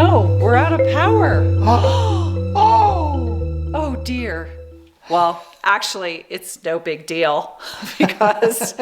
no, we're out of power. Oh! Oh dear. Well, actually, it's no big deal because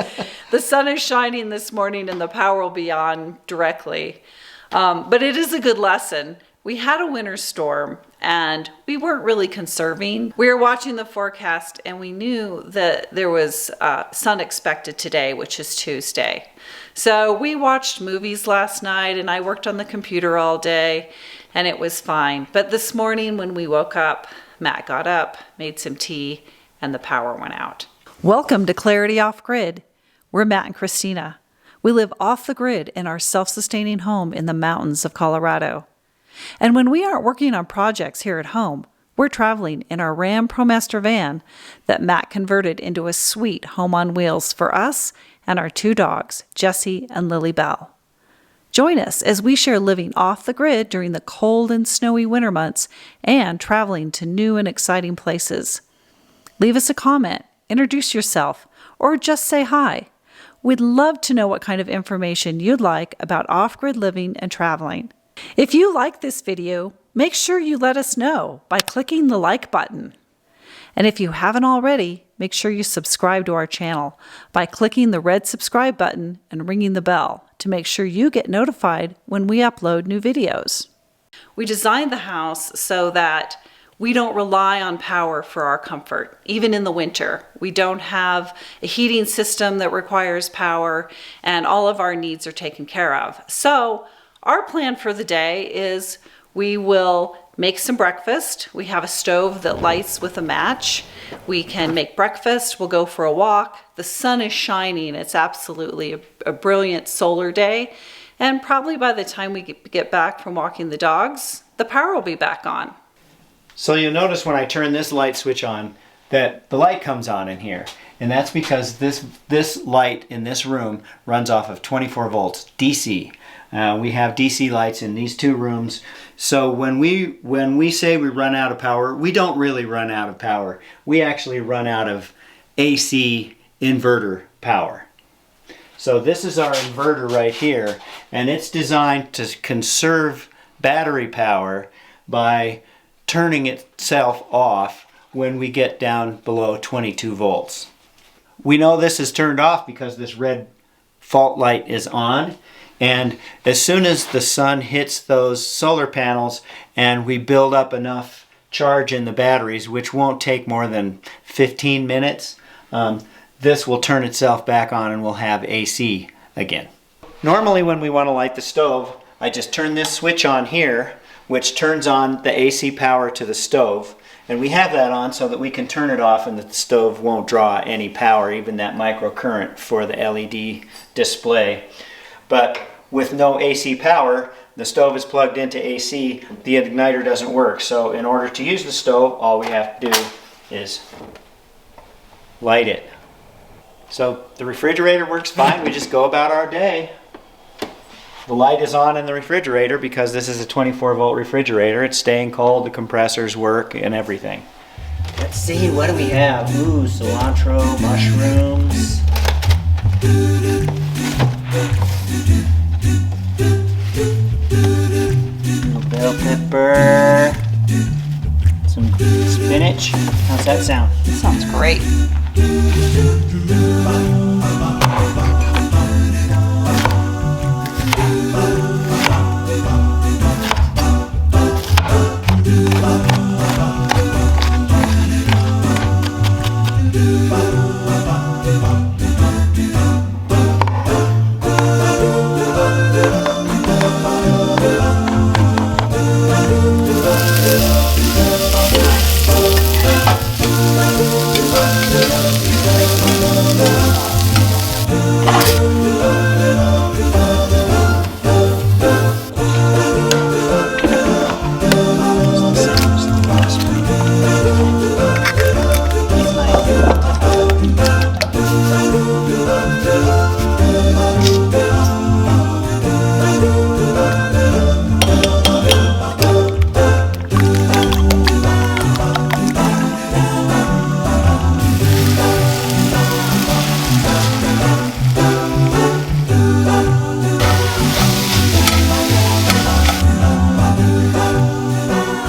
the sun is shining this morning and the power will be on directly. But it is a good lesson. We had a winter storm and we weren't really conserving. We were watching the forecast and we knew that there was sun expected today, which is Tuesday. So we watched movies last night and I worked on the computer all day and it was fine. But this morning when we woke up, Matt got up, made some tea, and the power went out. Welcome to Clarity Off Grid. We're Matt and Christina. We live off the grid in our self-sustaining home in the mountains of Colorado. And when we aren't working on projects here at home, we're traveling in our Ram ProMaster van that Matt converted into a sweet home on wheels for us and our two dogs, Jessie and Lily Bell. Join us as we share living off the grid during the cold and snowy winter months and traveling to new and exciting places. Leave us a comment, introduce yourself, or just say hi. We'd love to know what kind of information you'd like about off-grid living and traveling. If you like this video, make sure you let us know by clicking the like button. And if you haven't already, make sure you subscribe to our channel by clicking the red subscribe button and ringing the bell to make sure you get notified when we upload new videos. We designed the house so that we don't rely on power for our comfort, even in the winter. We don't have a heating system that requires power, and all of our needs are taken care of. So our plan for the day is we will make some breakfast. We have a stove that lights with a match. We can make breakfast. We'll go for a walk. The sun is shining. It's absolutely a brilliant solar day. And probably by the time we get back from walking the dogs, the power will be back on. So you'll notice when I turn this light switch on that the light comes on in here. And that's because this light in this room runs off of 24 volts DC. We have DC lights in these two rooms. So when we say we run out of power, we don't really run out of power. We actually run out of AC inverter power. So this is our inverter right here, and it's designed to conserve battery power by turning itself off when we get down below 22 volts. We know this is turned off because this red fault light is on, and as soon as the sun hits those solar panels and we build up enough charge in the batteries, which won't take more than 15 minutes, this will turn itself back on and we'll have AC again. Normally when we want to light the stove, I just turn this switch on here, which turns on the AC power to the stove. And we have that on so that we can turn it off and the stove won't draw any power, even that microcurrent for the LED display. But with no AC power, the stove is plugged into AC, the igniter doesn't work. So in order to use the stove, all we have to do is light it. So the refrigerator works fine, we just go about our day. The light is on in the refrigerator because this is a 24 volt refrigerator. It's staying cold, the compressors work and everything. Let's see, what do we have? Ooh, cilantro, mushrooms. Little bell pepper. Some spinach. How's that sound? That sounds great.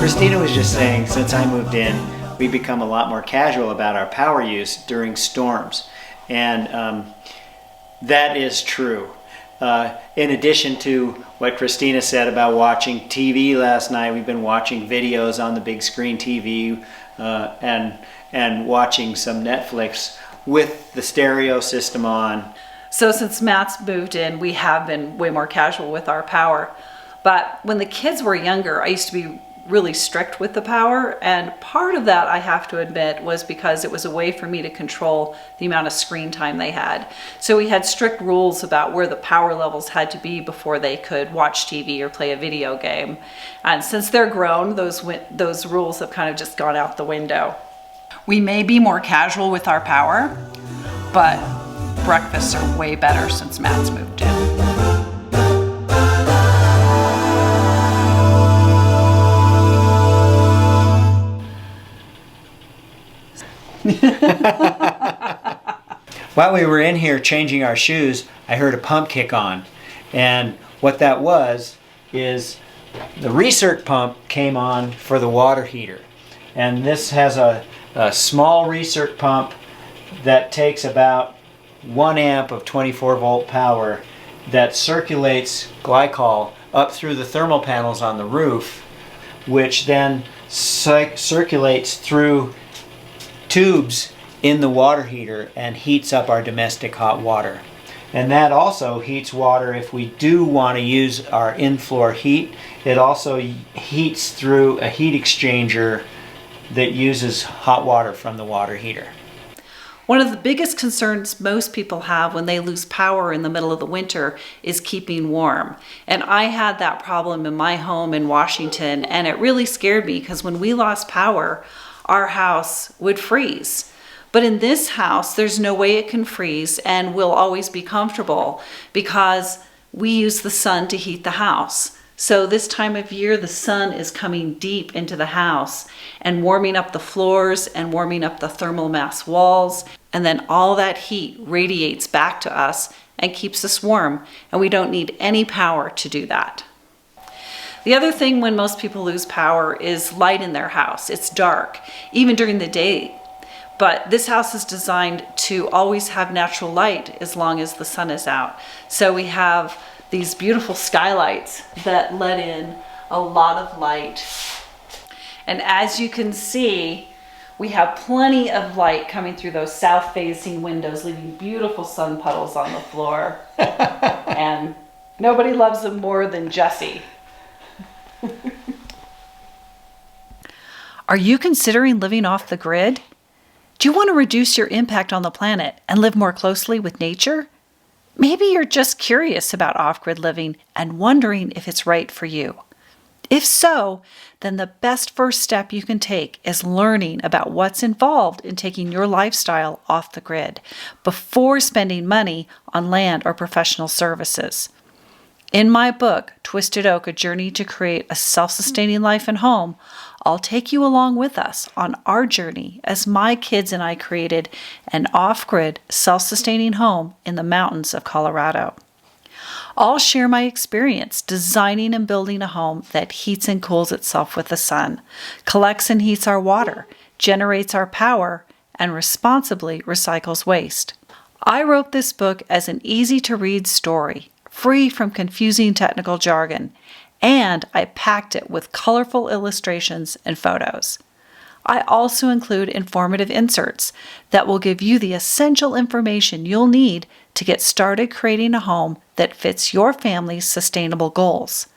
Christina was just saying, since I moved in, we've become a lot more casual about our power use during storms. And that is true. In addition to what Christina said about watching TV last night, we've been watching videos on the big screen TV and watching some Netflix with the stereo system on. So since Matt's moved in, we have been way more casual with our power. But when the kids were younger, I used to be really strict with the power, and part of that, I have to admit, was because it was a way for me to control the amount of screen time they had. So we had strict rules about where the power levels had to be before they could watch TV or play a video game. And since they're grown, those rules have kind of just gone out the window. We may be more casual with our power, but breakfasts are way better since Matt's moved in. While we were in here changing our shoes, I heard a pump kick on. And what that was is the recirc pump came on for the water heater. And this has a small recirc pump that takes about 1 amp of 24 volt power that circulates glycol up through the thermal panels on the roof, which then circulates through tubes in the water heater and heats up our domestic hot water. And that also heats water if we do want to use our in-floor heat. It also heats through a heat exchanger that uses hot water from the water heater. One of the biggest concerns most people have when they lose power in the middle of the winter is keeping warm. And I had that problem in my home in Washington, and it really scared me because when we lost power, our house would freeze. But in this house, there's no way it can freeze, and we'll always be comfortable because we use the sun to heat the house. So this time of year, the sun is coming deep into the house and warming up the floors and warming up the thermal mass walls. And then all that heat radiates back to us and keeps us warm. And we don't need any power to do that. The other thing when most people lose power is light in their house. It's dark, even during the day. But this house is designed to always have natural light as long as the sun is out. So we have these beautiful skylights that let in a lot of light. And as you can see, we have plenty of light coming through those south-facing windows, leaving beautiful sun puddles on the floor. And nobody loves them more than Jessie. Are you considering living off the grid? Do you want to reduce your impact on the planet and live more closely with nature? Maybe you're just curious about off-grid living and wondering if it's right for you. If so, then the best first step you can take is learning about what's involved in taking your lifestyle off the grid before spending money on land or professional services. In my book, Twisted Oak, A Journey to Create a Self-Sustaining Life and Home, I'll take you along with us on our journey as my kids and I created an off-grid, self-sustaining home in the mountains of Colorado. I'll share my experience designing and building a home that heats and cools itself with the sun, collects and heats our water, generates our power, and responsibly recycles waste. I wrote this book as an easy-to-read story, free from confusing technical jargon, and I packed it with colorful illustrations and photos. I also include informative inserts that will give you the essential information you'll need to get started creating a home that fits your family's sustainable goals.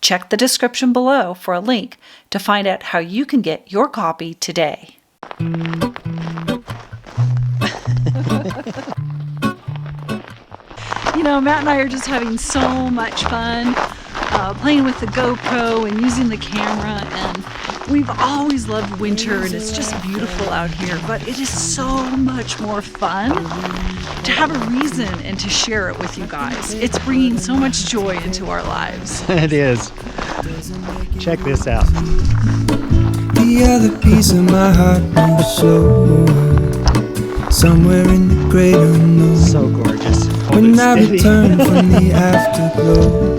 Check the description below for a link to find out how you can get your copy today. You know, Matt and I are just having so much fun playing with the GoPro and using the camera, and we've always loved winter and it's just beautiful out here, but it is so much more fun to have a reason and to share it with you guys. It's bringing so much joy into our lives. It is. Check this out. The other piece of my heart moves slow, somewhere in the great unknown. So gorgeous. When I return from the afterglow,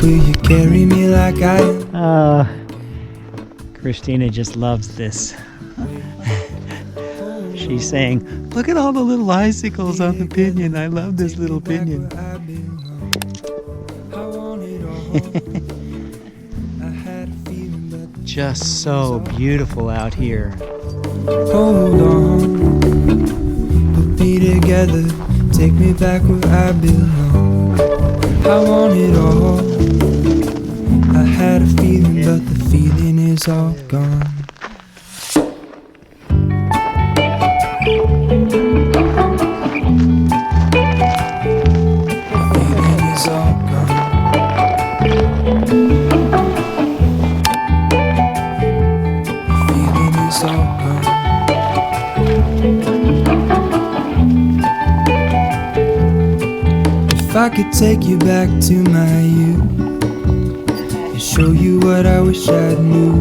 will you carry me like I am? Christina just loves this. She's saying, look at all the little icicles on the pinion. I love this little pinion. Just so beautiful out here. Hold on, put me together, take me back where I belong. I want it all. I had a feeling, but the feeling is all gone. The feeling is all gone. The feeling is all gone. If I could take you back to my youth and show you what I wish I knew.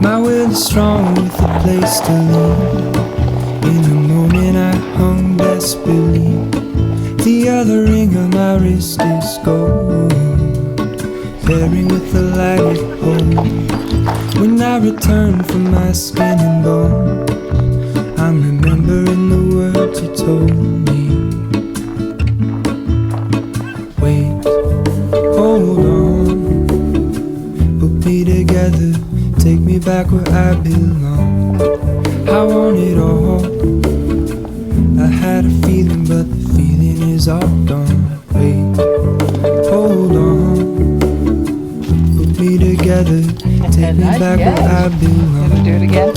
My will is strong with a place to lean. In the moment I hung desperately. The other ring on my wrist is gold, pairing with the light it holds. When I return from my skin and bones, I'm remembering the words you told me. Wait, hold on, put me together, take me back where I belong. I want it all. I had a feeling, but the feeling is all gone. Wait, hold on, put me together, take me back where I belong. Do it again.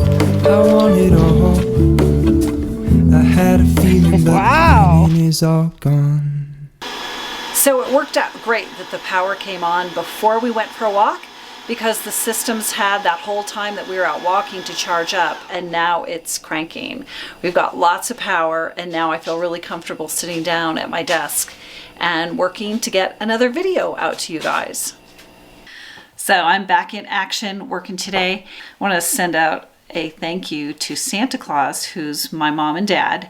I want it all. I had a feeling, but the feeling is all gone. So it worked out great that the power came on before we went for a walk, because the systems had that whole time that we were out walking to charge up, and now it's cranking. We've got lots of power, and now I feel really comfortable sitting down at my desk and working to get another video out to you guys. So I'm back in action working today. I want to send out a thank you to Santa Claus, who's my mom and dad,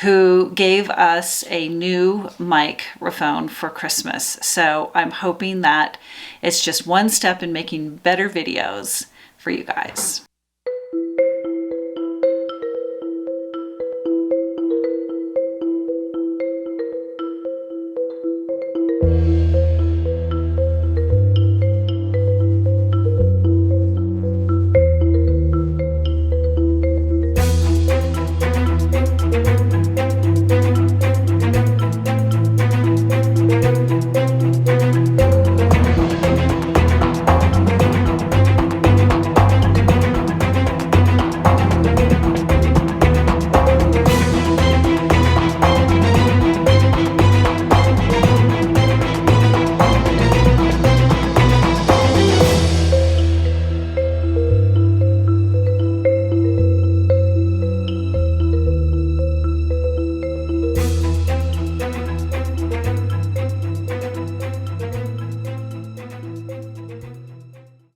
who gave us a new microphone for Christmas. So I'm hoping that it's just one step in making better videos for you guys.